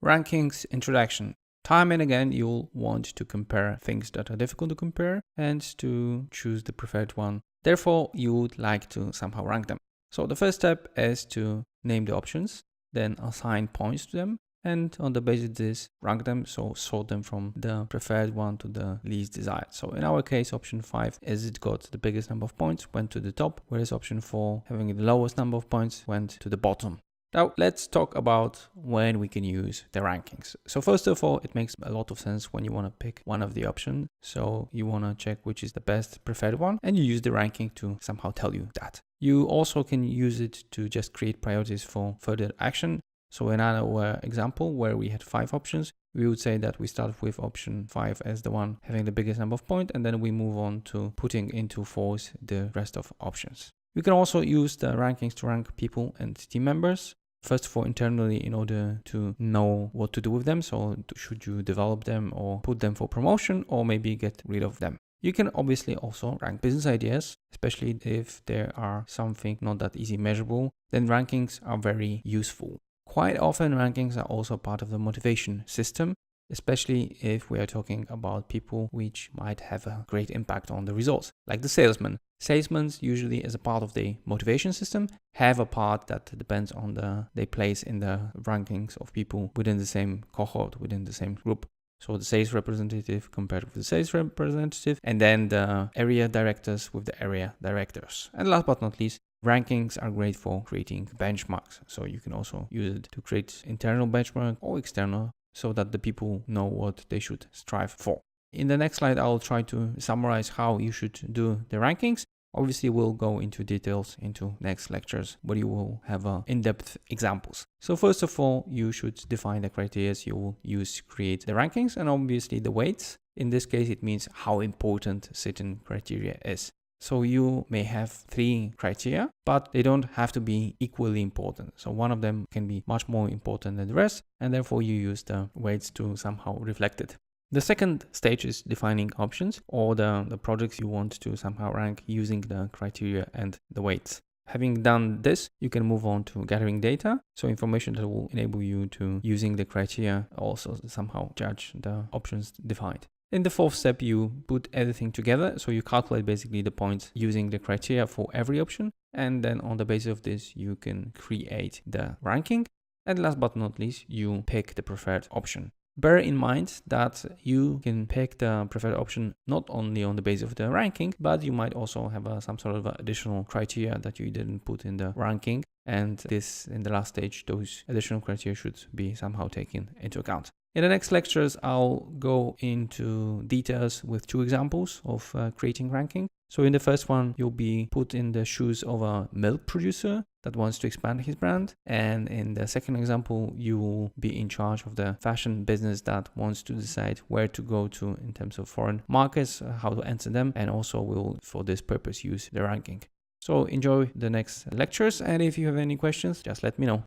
Rankings introduction. Time and again, you'll want to compare things that are difficult to compare and to choose the preferred one. Therefore, you would like to somehow rank them. So the first step is to name the options, then assign points to them, and on the basis of this, rank them, so sort them from the preferred one to the least desired. So in our case, option 5, as it got the biggest number of points, went to the top, whereas option 4, having the lowest number of points, went to the bottom. Now, let's talk about when we can use the rankings. So first of all, it makes a lot of sense when you want to pick one of the options. So you want to check which is the best preferred one, and you use the ranking to somehow tell you that. You also can use it to just create priorities for further action. So in our example where we had 5 options, we would say that we start with option 5 as the one having the biggest number of points, and then we move on to putting into force the rest of options. You can also use the rankings to rank people and team members. First of all, internally, in order to know what to do with them. So should you develop them or put them for promotion, or maybe get rid of them? You can obviously also rank business ideas, especially if there are something not that easy measurable, then rankings are very useful. Quite often rankings are also part of the motivation system, especially if we are talking about people which might have a great impact on the results, like the salesman. Salesmen usually, as a part of the motivation system, have a part that depends on their place in the rankings of people within the same cohort, within the same group. So the sales representative compared with the sales representative, and then the area directors with the area directors. And last but not least, rankings are great for creating benchmarks. So you can also use it to create internal benchmark or external, so that the people know what they should strive for. In the next slide, I'll try to summarize how you should do the rankings. Obviously, we'll go into details into next lectures, where you will have in-depth examples. So first of all, you should define the criteria you will use to create the rankings, and obviously the weights. In this case, it means how important certain criteria is. So you may have 3 criteria, but they don't have to be equally important. So one of them can be much more important than the rest, and therefore you use the weights to somehow reflect it. The second stage is defining options, or the projects you want to somehow rank using the criteria and the weights. Having done this, you can move on to gathering data, so information that will enable you to, using the criteria, also somehow judge the options defined. In the fourth step, you put everything together, so you calculate basically the points using the criteria for every option, and then on the basis of this, you can create the ranking. And last but not least, you pick the preferred option. Bear in mind that you can pick the preferred option not only on the basis of the ranking, but you might also have some sort of additional criteria that you didn't put in the ranking. And this, in the last stage, those additional criteria should be somehow taken into account. In the next lectures, I'll go into details with 2 examples of creating ranking. So in the first one, you'll be put in the shoes of a milk producer that wants to expand his brand. And in the second example, you will be in charge of the fashion business that wants to decide where to go to in terms of foreign markets, how to enter them, and also will, for this purpose, use the ranking. So enjoy the next lectures, and if you have any questions, just let me know.